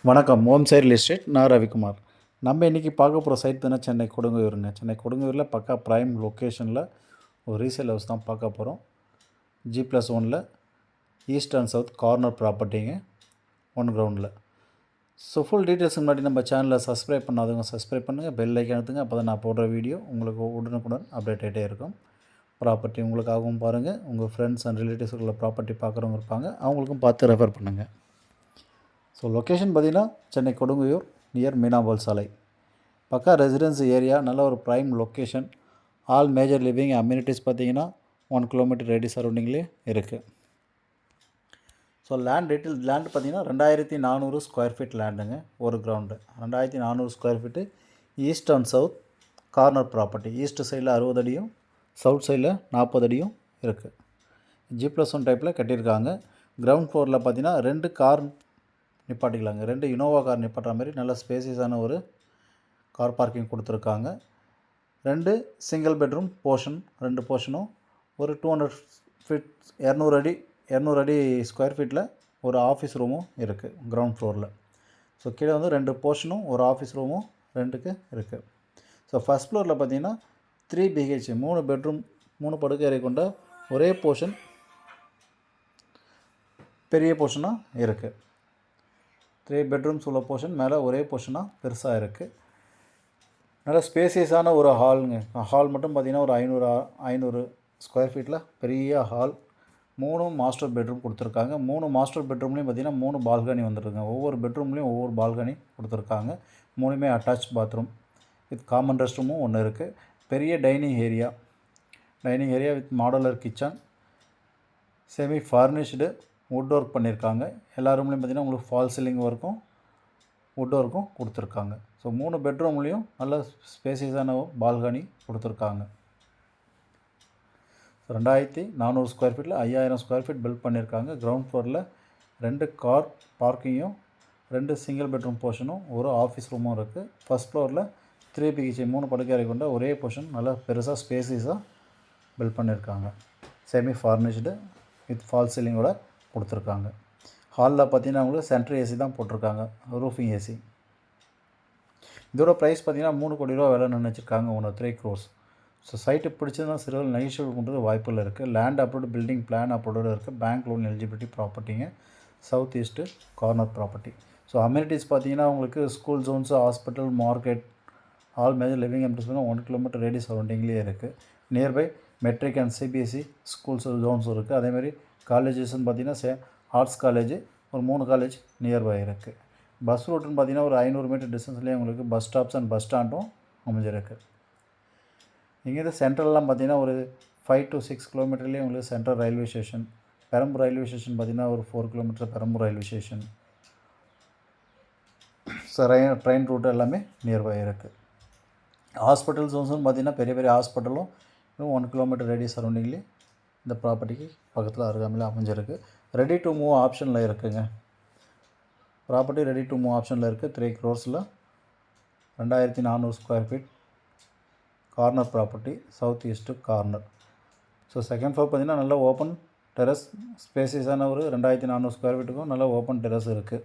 வணக்கம். ஓம் Sai real estate. நான் ரவிக்குமார். நம்ம இன்றைக்கி பார்க்க போகிற சைட் தானே சென்னை கொடுங்கையூருங்க. சென்னை கொடுங்கையூரில் பக்கா ப்ரைம் லொக்கேஷனில் ஒரு ரீசேல் ஹவுஸ் தான் பார்க்க போகிறோம். G+1ல் ஈஸ்ட் அண்ட் சவுத் கார்னர் ப்ராப்பர்ட்டிங்க, 1 கிரவுண்டில். ஸோ ஃபுல் டீட்டெயில்ஸுக்கு முன்னாடி நம்ம சேனலை சப்ஸ்கிரைப் பண்ணாதவங்க சப்ஸ்கிரைப் பண்ணுங்கள், பெல் ஐக்கான் அழுத்துங்க. அப்போ தான் நான் போடுற வீடியோ உங்களுக்கு உடனுக்குடன் அப்டேட் ஆகிட்டே இருக்கும். ப்ராப்பர்ட்டி உங்களுக்காகவும் பாருங்கள், உங்கள் ஃப்ரெண்ட்ஸ் அண்ட் ரிலேட்டிவ்ஸுக்குள்ள ப்ராப்பர்ட்டி பார்க்குறவங்க இருப்பாங்க, அவங்களுக்கும் பார்த்து ரெஃபர் பண்ணுங்கள். ஸோ லொக்கேஷன் பார்த்திங்கன்னா சென்னை கொடுங்கையூர் நியர் மீனாபால் சாலை. பக்கா ரெசிடென்சி ஏரியா, நல்ல ஒரு prime location. All major living amenities பார்த்திங்கன்னா 1 கிலோமீட்டர் ரேடியஸ் சரௌண்டிங்லேயே இருக்குது. ஸோ லேண்ட் பார்த்திங்கன்னா 2400 ஸ்கொயர் ஃபீட் லேண்டுங்க. ஒரு ground 2400 square feet. East and south corner property. East சைடில் 60 அடியும் சவுத் சைடில் 40 அடியும் இருக்குது. G+1 டைப்பில் கட்டியிருக்காங்க. கிரவுண்ட் ஃப்ளோரில் பார்த்திங்கன்னா 2 கார் நிப்பாட்டிக்கலாங்க. 2 இனோவா கார் நிப்பாட்டுற மாதிரி நல்ல ஸ்பேசியஸான ஒரு கார் பார்க்கிங் கொடுத்துருக்காங்க. 2 சிங்கிள் பெட்ரூம் போர்ஷன், 2 போர்ஷனும் ஒரு 200 ஃபீட் 200 அடி ஸ்கொயர் ஃபீட்டில் ஒரு ஆஃபீஸ் ரூமும் இருக்குது கிரவுண்ட் ஃப்ளோரில். ஸோ கீழே வந்து 2 போர்ஷனும் ஒரு ஆஃபீஸ் ரூமும் ரெண்டுக்கு இருக்குது. ஸோ ஃபஸ்ட் ஃப்ளோரில் பார்த்திங்கன்னா 3 BHK 3 பெட்ரூம் 3 படுக்கை அறை கொண்ட ஒரே போர்ஷன் பெரிய போர்ஷனாக இருக்குது. 3 பெட்ரூம்ஸ் உள்ள போர்ஷன் மேலே ஒரே போர்ஷனாக பெருசாக இருக்குது. நல்ல ஸ்பேசியஸான ஒரு ஹாலுங்க. ஹால் மட்டும் பார்த்திங்கன்னா ஒரு 500 ஸ்கொயர் ஃபீட்டில் பெரிய ஹால். 3 மாஸ்டர் பெட்ரூம் கொடுத்துருக்காங்க. 3 மாஸ்டர் பெட்ரூம்லேயும் பார்த்திங்கன்னா 3 பால்கனி வந்துருக்குங்க. ஒவ்வொரு பெட்ரூம்லேயும் ஒவ்வொரு பால்கனி கொடுத்துருக்காங்க. 3மே attach bathroom with common rest ரூமும் ஒன்று இருக்குது. பெரிய dining area with modular kitchen, semi furnished, wood work பண்ணியிருக்காங்க. எல்லா ரூம்லேயும் பார்த்திங்கன்னா உங்களுக்கு ஃபால் சீலிங் ஒர்க்கும் வுட் ஒர்க்கும் கொடுத்துருக்காங்க. ஸோ 3 பெட்ரூம்லேயும் நல்ல ஸ்பேசியஸான பால்கனி கொடுத்துருக்காங்க. 2400 ஸ்கொயர் ஃபீட்டில் 5000 ஸ்கொயர் ஃபீட் பில்ட் பண்ணியிருக்காங்க. கிரவுண்ட் ஃப்ளோரில் 2 கார் பார்க்கிங்கும் 2 சிங்கிள் பெட்ரூம் போர்ஷனும் ஒரு ஆஃபீஸ் ரூமும் இருக்குது. ஃபஸ்ட் ஃப்ளோரில் 3 BHK 3 படுக்கை அறை கொண்ட ஒரே போர்ஷன் நல்லா பெருசாக ஸ்பேசியஸாக பில்ட் பண்ணியிருக்காங்க. செமி ஃபர்னிஷ்டு வித் ஃபால் சீலிங்கோட கொடுத்துருக்காங்க. ஹாலில் பார்த்திங்கன்னா உங்களுக்கு சென்ட்ரு ஏசி தான் போட்டிருக்காங்க, ரூஃபிங் ஏசி. இதோட ப்ரைஸ் பார்த்திங்கன்னா 3 கோடி ரூபா விலை நினச்சிருக்காங்க, 3 crores. ஸோ சைட்டு பிடிச்சதுன்னா சிறுவல் நெகிஷியபிள் பண்ணுறது வாய்ப்புகள் இருக்குது. Land approved, building plan approved இருக்குது. பேங்க் லோன் எலிஜிபிலிட்டி ப்ராப்பர்ட்டிங்க. South east corner property. So amenities பார்த்திங்கன்னா உங்களுக்கு school zones, hospital, market, all major living amenities 1 kilometre radius சரௌண்டிங்லேயே இருக்குது. Nearby matric and CBSE schools ஜோன்ஸும் இருக்குது. அதேமாதிரி காலேஜஸ்ன்னு பார்த்திங்கன்னா ஆர்ட்ஸ் காலேஜ் ஒரு 3 காலேஜ் நியர்பை இருக்குது. பஸ் ரூட்டுன்னு பார்த்திங்கன்னா ஒரு 500 மீட்டர் டிஸ்டன்ஸ்லேயே உங்களுக்கு பஸ் ஸ்டாப்ஸ் அண்ட் பஸ் ஸ்டாண்டும் அமைஞ்சிருக்கு. இங்கேருந்து சென்ட்ரல்லாம் பார்த்திங்கன்னா ஒரு 5 to 6 கிலோமீட்டர்லேயே உங்களுக்கு central railway station. Perambur railway station பார்த்திங்கன்னா ஒரு 4 kilometre Perambur railway station. So train root எல்லாமே நியர்பை இருக்குது. ஹாஸ்பிட்டல் ஜோன்ஸ்னு பார்த்திங்கன்னா பெரிய பெரிய ஹாஸ்பிட்டலும் 1 கிலோமீட்டர் ரேடியஸ் சரௌண்டிங்லேயே இந்த ப்ராப்பர்ட்டிக்கு பக்கத்தில் அருகாமையில் அமைஞ்சிருக்கு. ரெடி டு மூவ் ஆப்ஷனில் இருக்குதுங்க. ப்ராப்பர்ட்டி ரெடி டு மூவ் ஆப்ஷனில் இருக்குது. 3 crores 2400 square feet corner property, south east corner. So second floor பார்த்திங்கன்னா நல்ல ஓப்பன் டெரஸ், ஸ்பேசியஸான ஒரு 2400 ஸ்கொயர் ஃபீட்டுக்கும் நல்ல ஓப்பன் டெரஸ் இருக்குது.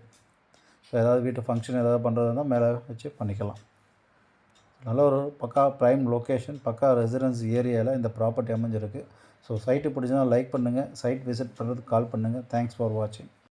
ஸோ ஏதாவது வீட்டு ஃபங்க்ஷன் ஏதாவது பண்ணுறது இருந்தால் மேலே வச்சு பண்ணிக்கலாம். நல்ல ஒரு பக்கா ப்ரைம் லொக்கேஷன், பக்கா ரெசிடென்ஸ் ஏரியாவில் இந்த ப்ராப்பர்ட்டி அமைஞ்சிருக்கு. ஸோ சைட்டு பிடிச்சதுனா லைக் பண்ணுங்கள், சைட் விசிட் பண்ணுறதுக்கு கால் பண்ணுங்கள். தேங்க்ஸ் ஃபார் வாட்சிங்.